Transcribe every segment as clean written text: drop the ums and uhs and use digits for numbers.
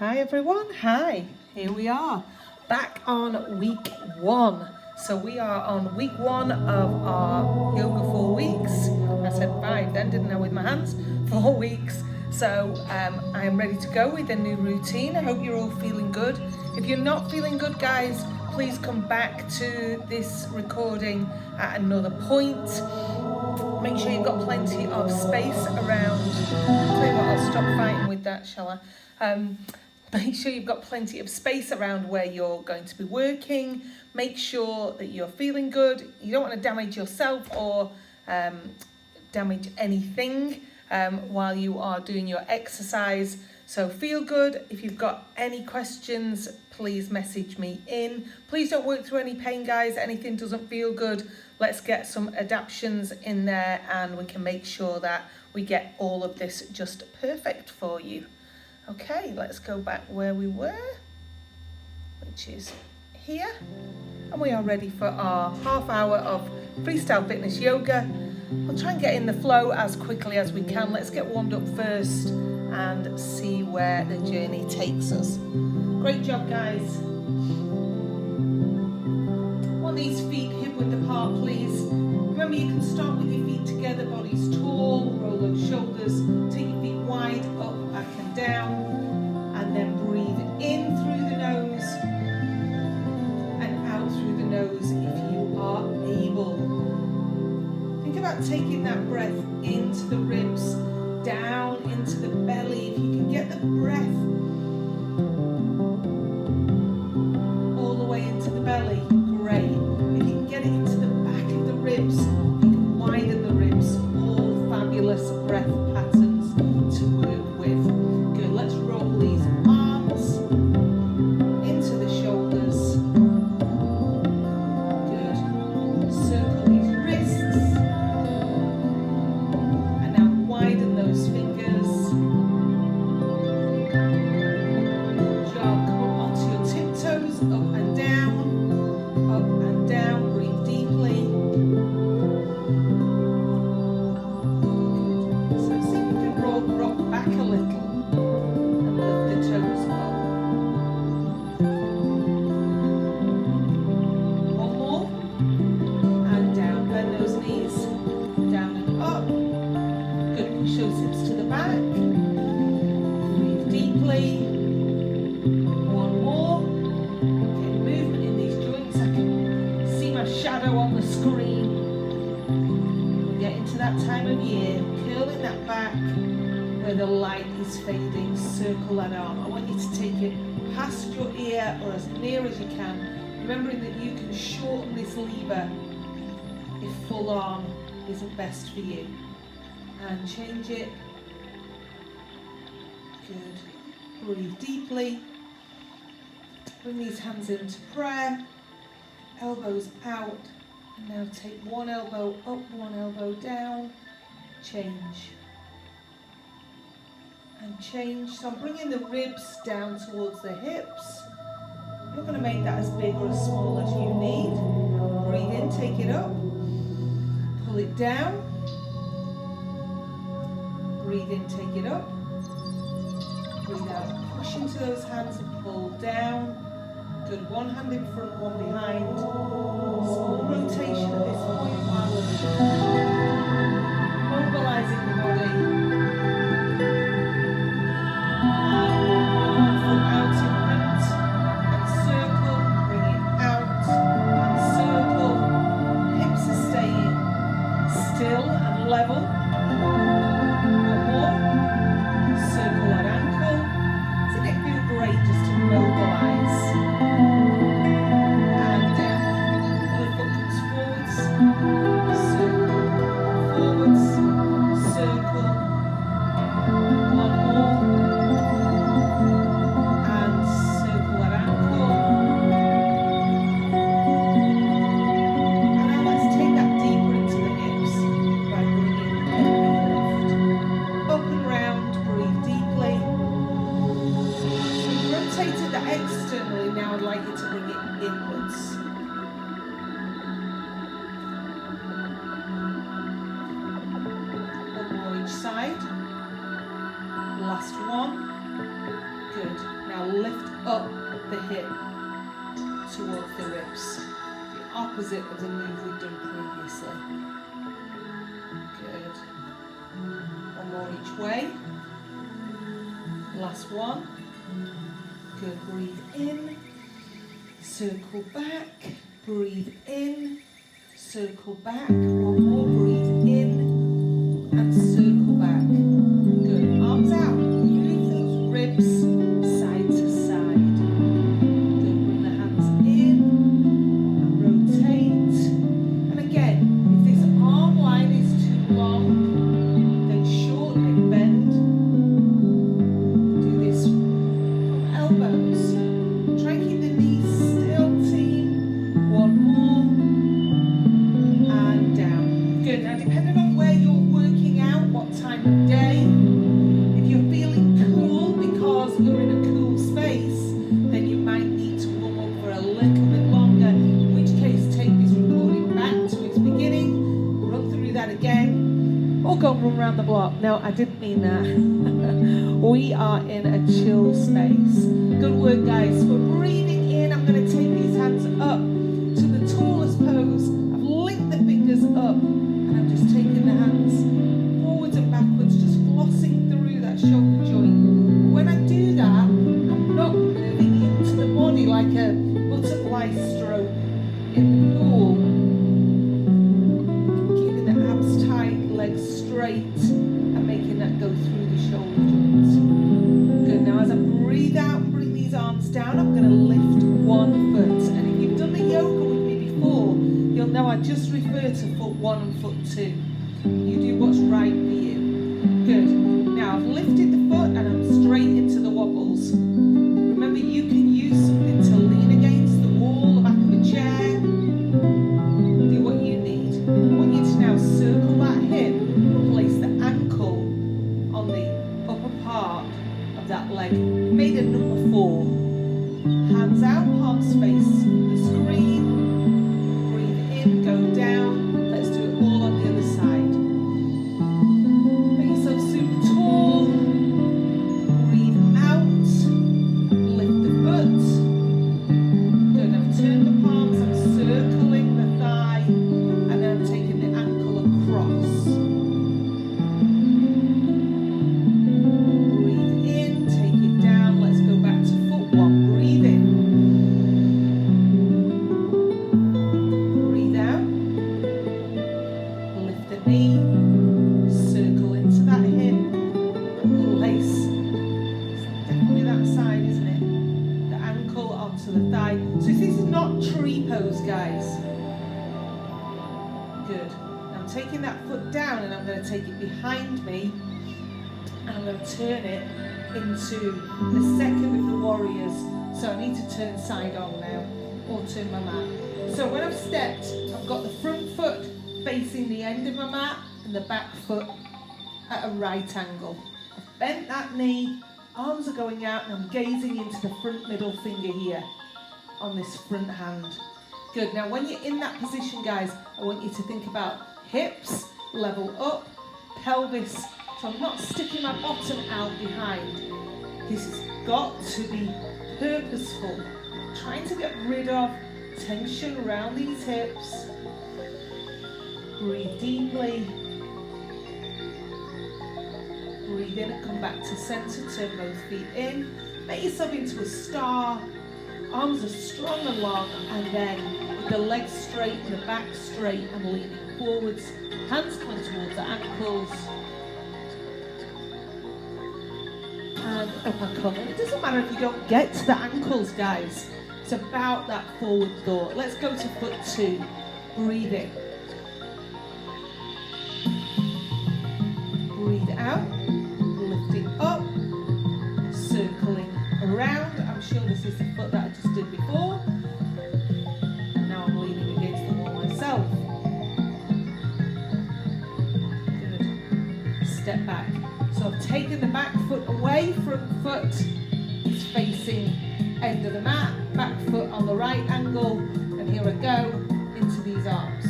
Hi everyone, hi, here we are, back on week 1. So we are on week 1 of our yoga 4 weeks. I said 5 then, didn't I, with my hands? 4 weeks. So I am ready to go with a new routine. I hope you're all feeling good. If you're not feeling good, guys, please come back to this recording at another point. Make sure you've got plenty of space around. Tell you what, I'll stop fighting with that, shall I? Make sure you've got plenty of space around where you're going to be working. Make sure that you're feeling good. You don't want to damage yourself or damage anything while you are doing your exercise. So feel good. If you've got any questions, please message me in. Please don't work through any pain, guys. Anything doesn't feel good, let's get some adaptions in there and we can make sure that we get all of this just perfect for you. Okay, let's go back where we were, which is here. And we are ready for our half hour of freestyle fitness yoga. We'll try and get in the flow as quickly as we can. Let's get warmed up first and see where the journey takes us. Great job, guys. Want these feet hip width apart, please. Remember, you can start with your feet together, bodies tall, roll those shoulders, take your feet wide, up, back and down, and then breathe in through the nose and out through the nose if you are able. Think about taking that breath into the ribs, down into the belly. If you can get the breath all the way into the belly, great. If you can get it into the back of the ribs, you can widen the ribs. All fabulous breath patterns to work with. Good, let's roll these arms into the shoulders. Good. Circle these wrists. And now widen those fingers. Good job. Come up onto your tiptoes, up and down. Up and down, breathe deeply. Good. So see if you can rock back a little and lift the toes up. One more. And down, bend those knees. Down and up. Good, push those hips to the back. Breathe deeply. One more. Get movement in these joints. I can see my shadow on the screen. We're getting to that time of year, curling that back where the light is fading. Circle that arm. I want you to take it past your ear or as near as you can, remembering that you can shorten this lever if full arm isn't best for you. And change it. Good. Breathe deeply. Bring these hands into prayer. Elbows out. And now take one elbow up, one elbow down. Change. And change. So I'm bringing the ribs down towards the hips. You're going to make that as big or as small as you need. Breathe in, take it up. Pull it down. Breathe in, take it up. Breathe out, push into those hands and pull down. Good, one hand in front, one behind. Small rotation at this point while we're mobilizing the body. And foot out in front and circle, bring it out and circle. Hips are staying still and level. One more. Circle that ankle. Doesn't it feel great just to mobilize? And down. Other foot comes forwards. Circle. Forwards. Circle. One more. And circle that ankle. And now let's take that deeper into the hips by bringing every lift. Up and round, breathe deeply. So you've rotated that externally, now I'd like you to bring it inwards. One more each side. Last one. Good. Now lift up the hip towards the ribs. The opposite of the move we've done previously. Good. One more each way. Last one. Good. Breathe in. Circle back. Breathe in. Circle back. One more. Breathe in. And circle back. Good. Arms out. Move those ribs side to side. Good. Bring the hands in and rotate. And again, if this arm line is too long, then shorten it, bend. Do this from elbows. Try and keep the knees still, team. One more. And down. Good. Now, depending on where you're working out, what time of day, if you're feeling cool because you're in a cool space, then you might need to warm up for a little bit longer, in which case take this recording back to its beginning, run through that again, or go and run around the block. No, I didn't mean that. We are in a chill space. Good work, guys. We're breathing in. I'm going to take these hands up to the tallest pose. I've linked the fingers up, and I'm just taking the hands forwards and backwards, just flossing through that shoulder joint. When I do that, I'm not moving into the body like a butterfly stroke in the pool. Keeping the abs tight, legs straight, and making that go through the shoulder joints. Good. Now as I breathe out and bring these arms down, I'm going to lift one foot. And if you've done the yoga with me before, you'll know I just refer to foot 1 and foot 2. You do what's right for you. Good. Now I've lifted the foot and I'm straight into the wobbles. Remember, you can use something to lean against the wall, the back of a chair. Do what you need. I want you to now circle that hip, place the ankle on the upper part of that leg. We made a number 4. Hands out, palms face the screen. Breathe in, go down. Let's do it all on the other side. Make yourself super tall. Breathe out. Lift the foot. Good. I've turned the palms. I'm circling the thigh. And then I'm taking the ankle across. Breathe in. Take it down. Let's go back to foot 1. Breathe in. Breathe out. Lift the knee. Circle into that hip. And place. It's definitely that side, isn't it? The ankle onto the thigh. So this is not tree pose, guys. Good. Now I'm taking that foot down and I'm going to take it behind me. And I'm going to turn it into the second of the warriors. So I need to turn side on now, or turn my mat. So when I've stepped, I've got the front foot facing the end of my mat and the back foot at a right angle. I've bent that knee, arms are going out, and I'm gazing into the front middle finger here on this front hand. Good. Now when you're in that position, guys, I want you to think about hips, level up, pelvis. So I'm not sticking my bottom out behind. This has got to be purposeful. Trying to get rid of tension around these hips. Breathe deeply. Breathe in and come back to center. Turn both feet in. Make yourself into a star. Arms are strong and long, and then with the legs straight and the back straight, I'm leaning forwards. Hands coming towards the ankles. And up I come. And it doesn't matter if you don't get to the ankles, guys. It's about that forward thought. Let's go to foot 2. Breathe in. Breathe out. Lifting up. Circling around. I'm sure this is the foot that I just did before. And now I'm leaning against the wall myself. Good. Step back. So I've taken the back foot away, front foot is facing end of the mat, back foot on the right angle, and here I go into these arms.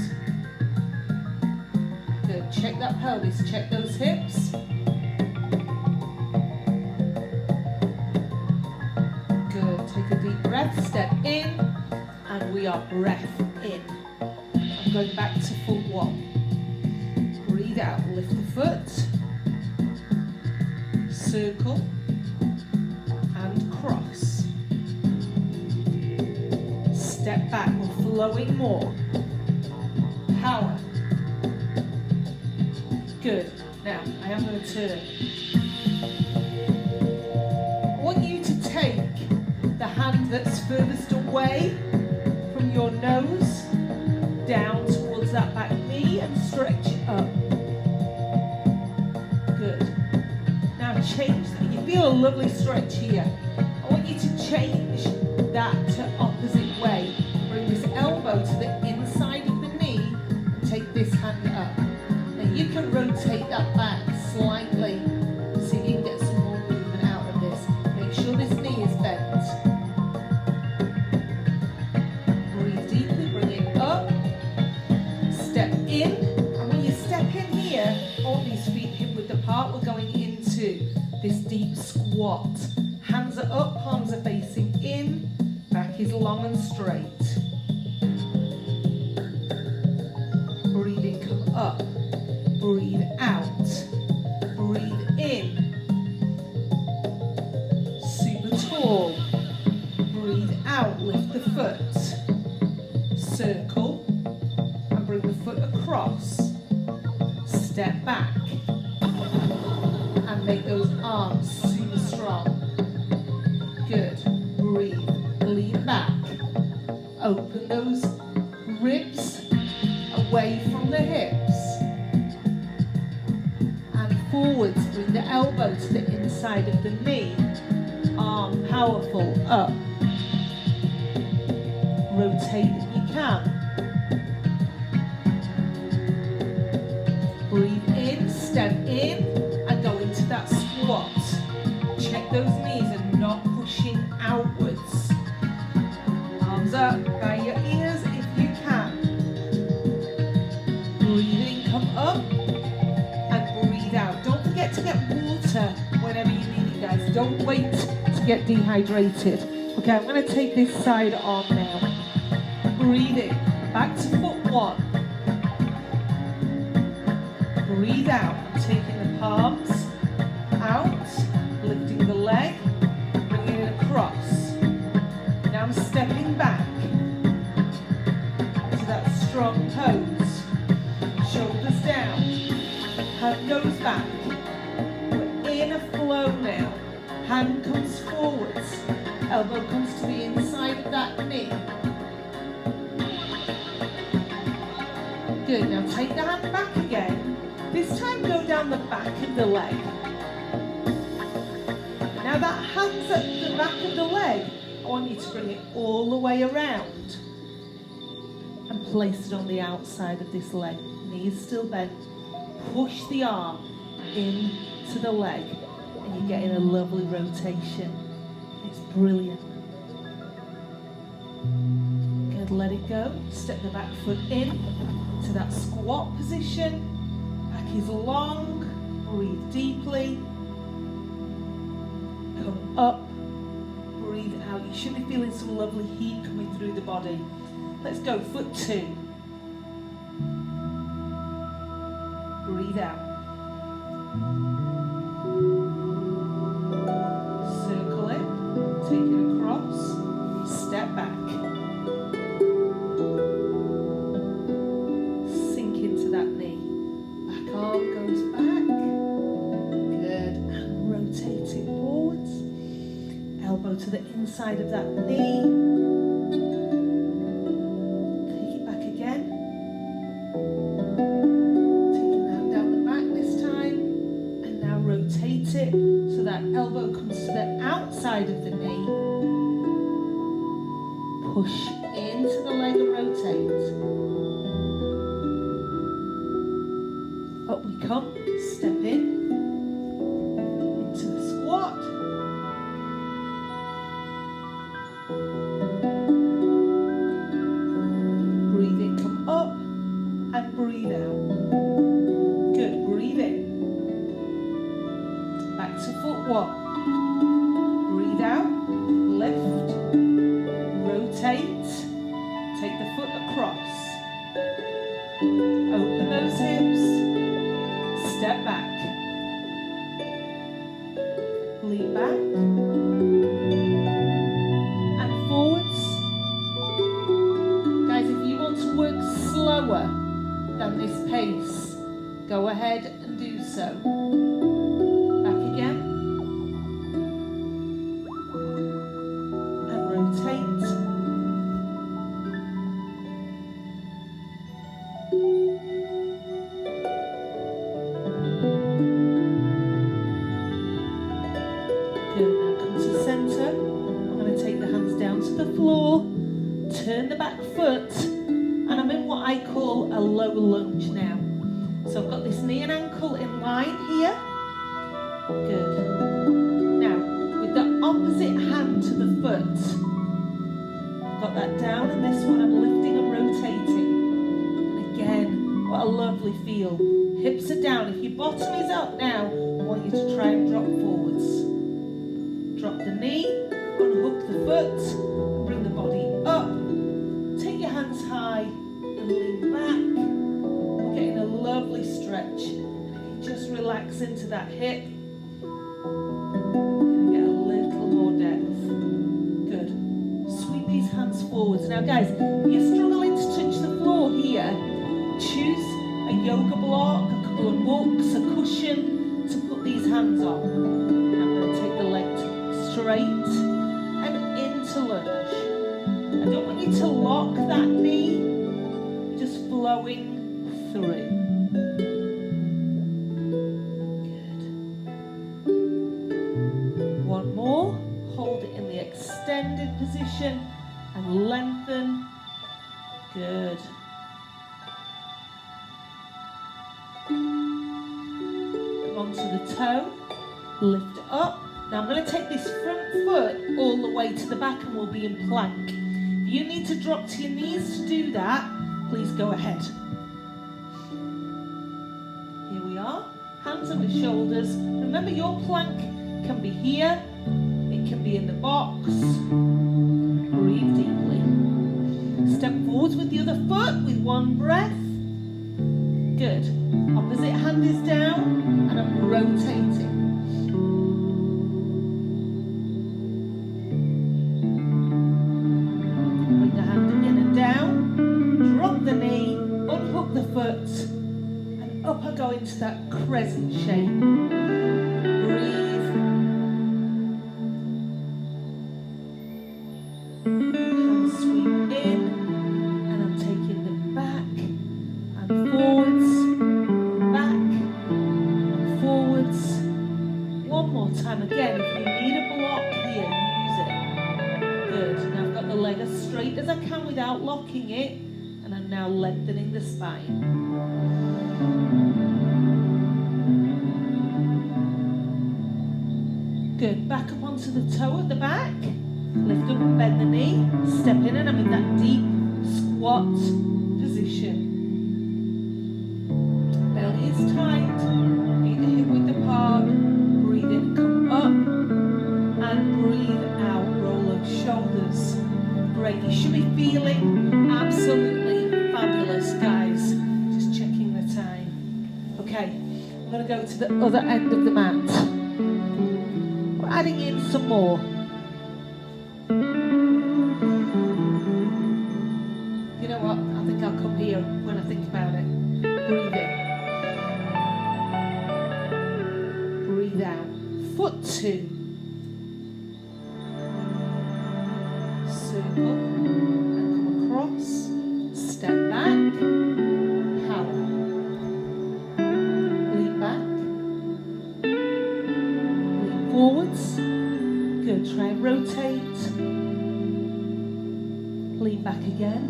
Good, check that pelvis, check those hips. breath, step in, and we are breath in. I'm going back to foot one. Breathe out, lift the foot, circle, and cross. Step back, we're flowing more. Power. Good. Now, I am going to turn. I want you to take the hand that's furthest away from your nose down towards that back knee and stretch it up. Good. Now change that. You feel a lovely stretch here. I want you to change that to opposite way. Bring this elbow to the inside of the knee and take this hand up. Now you can rotate that back slightly. See if you can get some more movement out of this. Make sure this knee is bent. Breathe deeply, bring it up. Step in. And when you step in here, I want these feet hip width apart. We're going into this deep squat. Hands are up, palms are facing in. Back is long and straight. Breathe in, come up. Breathe out. Breathe in. Super tall. Breathe out, lift the foot. Circle. And bring the foot across. Step back. And make those arms super strong. Good. Breathe. Lean back. Open those ribs away from the hips. And forwards, bring the elbow to the inside of the knee. Arm powerful, up. Rotate if you can. Breathe in, step in, and go into that squat. Check those knees and not pushing outwards. Arms up by your ears if you can. Breathe in, come up, and breathe out. Don't forget to get water whenever you need it, guys. Don't wait to get dehydrated. Okay, I'm going to take this side on now. Breathe in, back to foot one. Breathe out, taking the palms out, lifting the leg, bringing it across. Now I'm stepping back to that strong pose. Shoulders down, head goes back. We're in a flow now. Hand comes forwards, elbow comes to the inside of that knee. Good, now take the hand back again. This time go down the back of the leg. Now that hand's at the back of the leg, I want you to bring it all the way around and place it on the outside of this leg. Knees still bent. Push the arm into the leg and you're getting a lovely rotation. It's brilliant. Good, let it go. Step the back foot in to that squat position. Back is long. Breathe deeply. Come up. Breathe out. You should be feeling some lovely heat coming through the body. Let's go. Foot two. Breathe out. Circle it. Take it across. Step back. Sink into that knee. Back arm goes back. Good. And rotate it forwards. Elbow to the inside of that knee. Take it back again. Taking that down the back this time. And now rotate it so that elbow comes to the outside of the knee. Push into the leg and rotate. Up we come. Step in. Into the squat. Breathe in, come up, and breathe out. Good, breathe in. Back to foot one. Breathe out, lift, back and forwards. Guys, if you want to work slower than this pace, go ahead and do so. Back again. And rotate. Good, now come to center. I'm going to take the hands down to the floor, turn the back foot, and I'm in what I call a low lunge now. So I've got this knee and ankle in line here. Good. Now, with the opposite hand to the foot, I've got that down, and this one I'm lifting and rotating. And again, what a lovely feel. Hips are down. If your bottom is up now, I want you to try and drop forwards. Drop the knee, unhook the foot, bring the body up. Take your hands high and lean back. We're getting a lovely stretch. Just relax into that hip. Gonna get a little more depth. Good. Sweep these hands forwards. Now guys, if you're struggling to touch the floor here, choose a yoga block, a couple of books, a cushion to put these hands on. I'm going to take the leg straight and into lunge. I don't want you to lock that knee, just flowing through. Good. One more. Hold it in the extended position and lengthen. Good. Come onto the toe, lift up. Now I'm going to take this front foot all the way to the back and we'll be in plank. If you need to drop to your knees to do that, please go ahead. Here we are, hands on the shoulders. Remember, your plank can be here, it can be in the box. Breathe deeply. Step forwards with the other foot with one breath. Good. Opposite hand is down and I'm rotating. Bring the hand in and down. Drop the knee, unhook the foot, and up I go into that crescent shape. Breathe. Hands sweep in, and I'm taking them back and forwards, back and forwards. One more time again. If you need a block here, use it. Good. Now I've got the leg as straight as I can without locking it, and I'm now lengthening the spine. Good. Back up onto the toe at the back. Lift up and bend the knee. Step in, and I'm in that deep squat position. Belly is tight. Feet are hip width apart. Breathe in, come up, and breathe out. Roll those shoulders. Great. You should be feeling absolutely fabulous, guys. Just checking the time. Okay, I'm going to go to the other end of the mat. We're adding in some more. You know what? I think I'll come here when I think about it. Breathe in. Breathe out. Foot two. Circle and come across. Step back. Power. Lean back. Lean forwards. Good. Try and rotate. Lean back again.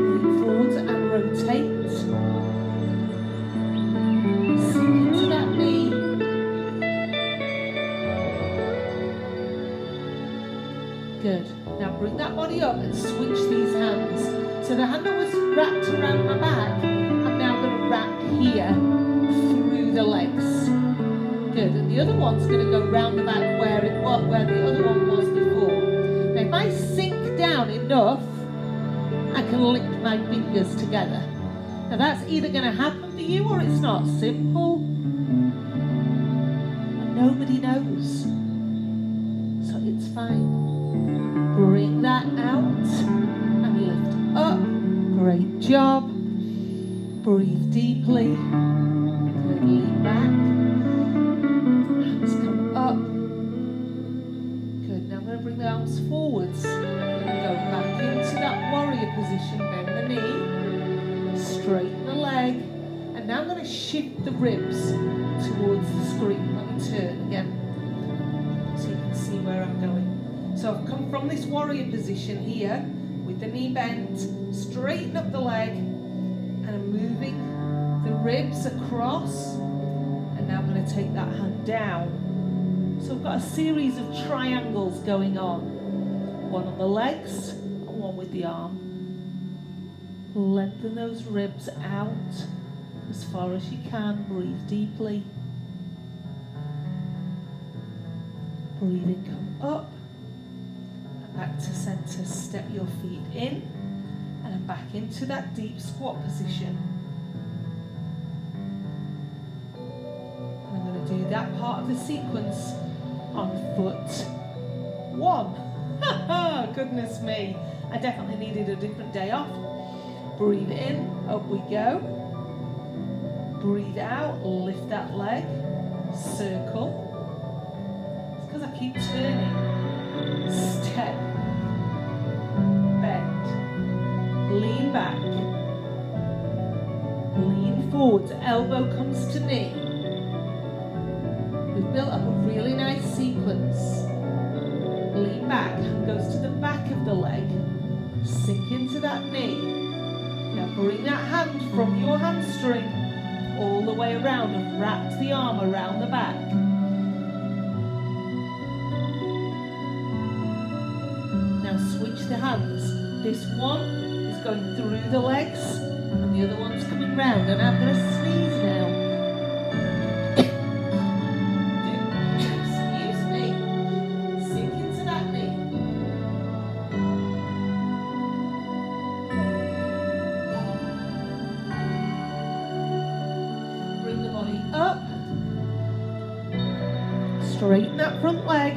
Lean forwards and rotate. Sink into that knee. Good. Now bring that body up and switch these hands. So the hand that was wrapped around my back, I'm now going to wrap here through the legs. Good. And the other one's going to go round the back where the other one was before. Now if I sink down enough, I can link my fingers together. Now that's either going to happen for you or it's not. Simple and nobody knows. So it's fine. Bring that out and lift up. Great job. Breathe deeply. Good, lean back. Hands come up. Good, now I'm going to bring the arms forwards and go back into that warrior position. Bend the knee. Straighten the leg. And now I'm going to shift the ribs towards the screen. Let me turn again so you can see where I'm going. So I've come from this warrior position here with the knee bent, straighten up the leg, and I'm moving the ribs across, and now I'm going to take that hand down. So I've got a series of triangles going on, one on the legs and one with the arm. Lengthen those ribs out as far as you can, breathe deeply. Breathing, come up. Back to center, step your feet in, and then back into that deep squat position. And I'm going to do that part of the sequence on foot 1. Goodness me, I definitely needed a different day off. Breathe in, up we go. Breathe out, lift that leg, circle. It's because I keep turning. Step, bend, lean back, lean forward, elbow comes to knee. We've built up a really nice sequence. Lean back, hand goes to the back of the leg, sink into that knee. Now bring that hand from your hamstring all the way around and wrap the arm around the back. Switch the hands. This one is going through the legs and the other one's coming round, and I'm going to sneeze now. Excuse me. Sink into that knee. Bring the body up. Straighten that front leg.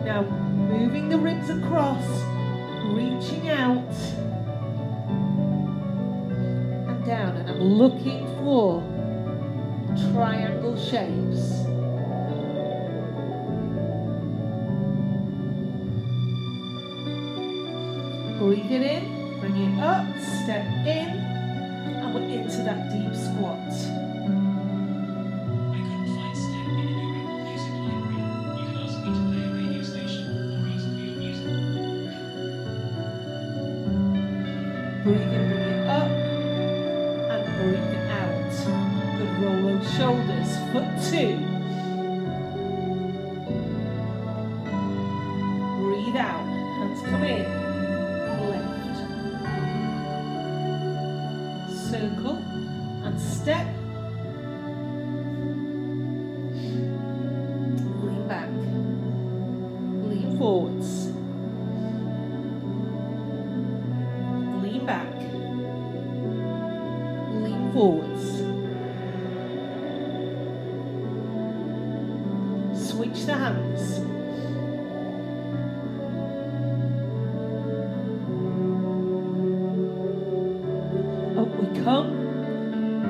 Now moving the ribs across, reaching out and down, and I'm looking for triangle shapes. Breathe it in, bring it up, step in, and we're into that deep squat. Breathe in, bring it up, and breathe out. Good, roll those shoulders. Foot 2. Breathe out. Hands come in. Lift. Circle and step. Lean back. Lean forwards. Back, lean forwards, switch the hands, up we come,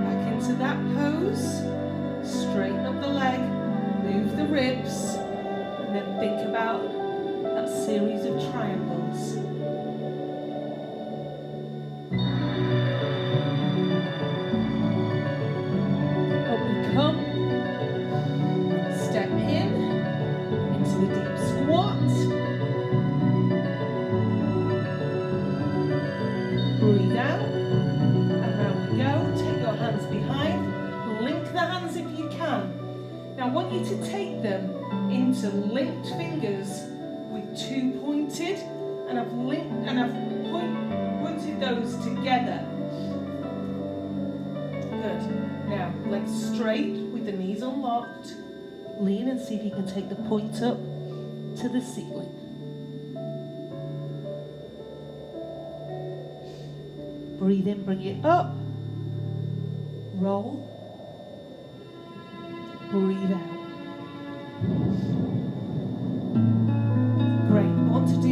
back into that pose, straighten up the leg, move the ribs, and then think about that series of triangles. Come, step in into the deep squat, breathe out, and round we go. Take your hands behind, link the hands if you can. Now I want you to take them into linked fingers with 2 pointed, and I've pointed those together. Good. Now, legs straight with the knees unlocked. Lean and see if you can take the point up to the ceiling. Breathe in, bring it up. Roll. Breathe out.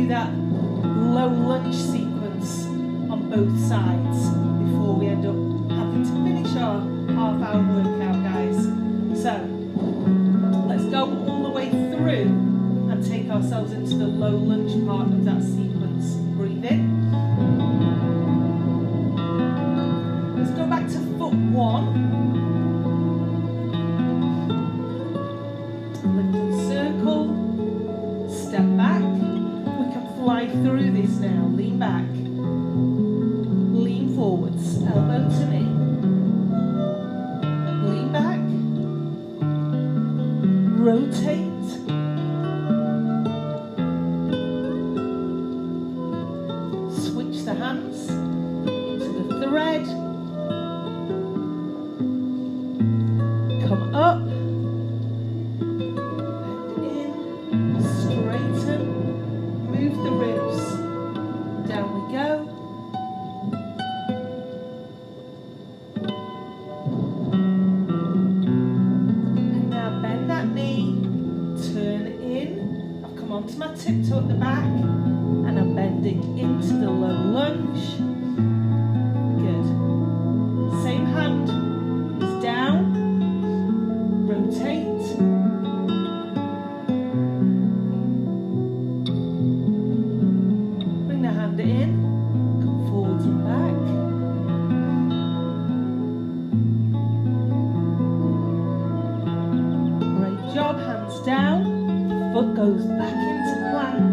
do that low lunge sequence on both sides before we end up having to finish our half-hour workout, guys. So let's go all the way through and take ourselves into the low lunge part of that sequence. Breathe in. Let's go back to foot 1. Lift and circle. Step back. We can fly through this now. Lean back. Lean forwards. Elbow to knee. Lean back. Rotate. Switch the hands into the thread. Come up. Bend in. Straighten. Move the ribs. Down we go. And now bend that knee. Turn in. I've come onto my tiptoe at the back. And I'm bending into the low lunge. Good. Same hand is down. Rotate. Bring the hand in. Come forwards and back. Great job. Hands down. Foot goes back into plank.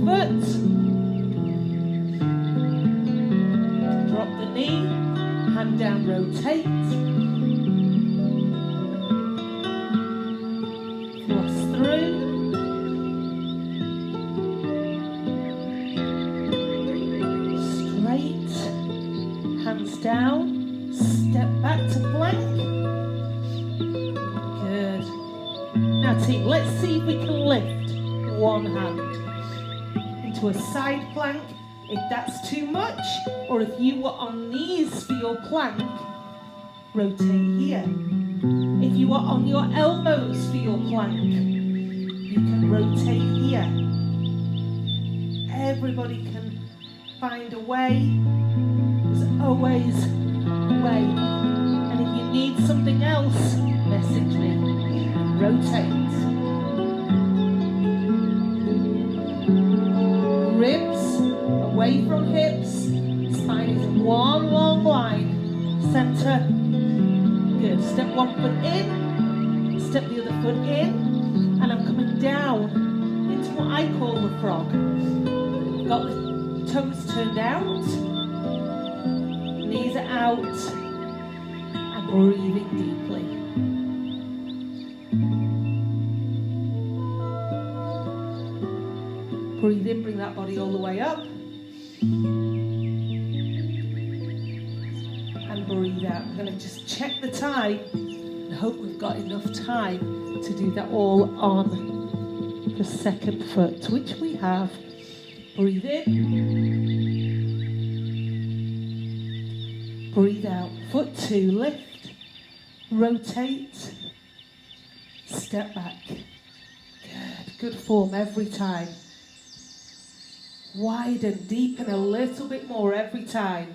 Foot. Drop the knee, hand down, rotate. Floss through. Straight. Hands down. Step back to plank. Good. Now team, let's see if we can lift one hand to a side plank if that's too much, or if you were on knees for your plank, rotate here. If you are on your elbows for your plank, you can rotate here. Everybody can find a way. There's always a way. And if you need something else, message me. Rotate. Ribs away from hips. Spine is in one long line. Center. Good. Step one foot in. Step the other foot in. And I'm coming down into what I call the frog. Got the toes turned out. Knees are out. And breathing deeply. Breathe in, bring that body all the way up. And breathe out. I'm going to just check the time and hope we've got enough time to do that all on the second foot, which we have. Breathe in. Breathe out. Foot 2, lift. Rotate. Step back. Good. Good form every time. Widen, deepen a little bit more every time.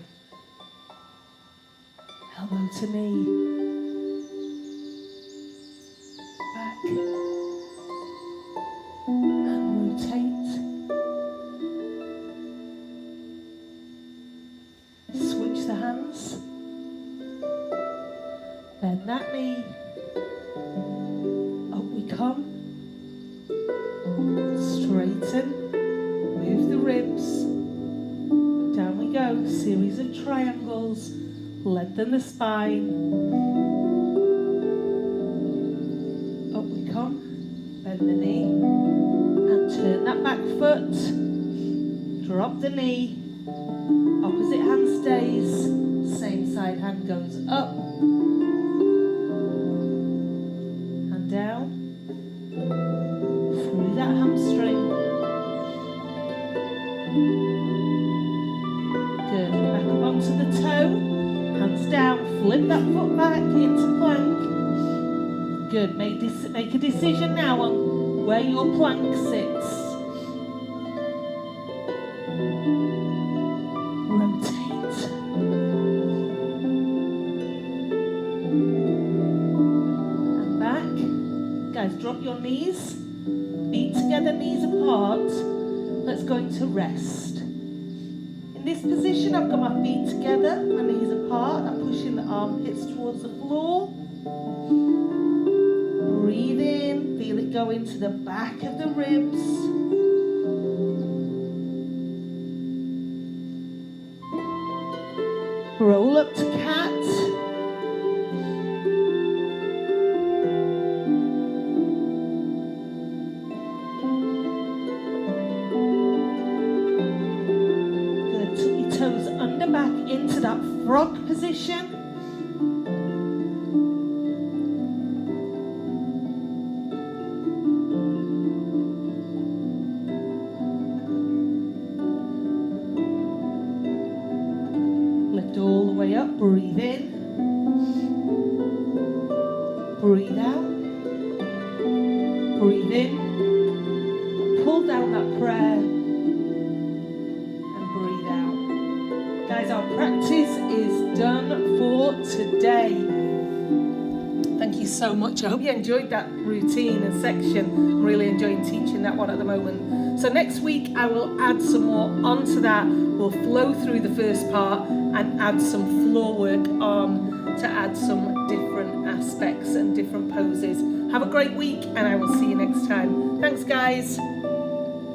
Elbow to knee. Back. And rotate. Switch the hands. Bend that knee. Up we come. Straighten. Move the ribs. Down we go. Series of triangles. Lengthen the spine. Up we come. Bend the knee. And turn that back foot. Drop the knee. Opposite hand stays. Same side hand goes up. And down. Through that hamstring. Good. Back up onto the toe. Hands down. Flip that foot back into plank. good. Make a decision now on where your plank sits. Rotate. And back. Guys, drop your knees. Feet together, knees apart. Let's go into rest. In this position, I've got my feet together, my knees apart. I'm pushing the armpits towards the floor. Breathe in, feel it go into the back of the ribs. Roll up to cat. Good, tuck your toes under back into that frog position. All the way up, breathe in, breathe out, breathe in, pull down that prayer, and breathe out. Guys, our practice is done for today. Thank you so much. I hope you enjoyed that routine and section. I'm really enjoying teaching that one at the moment. So next week I will add some more onto that. We'll flow through the first part and add some floor work on to add some different aspects and different poses. Have a great week and I will see you next time. Thanks guys.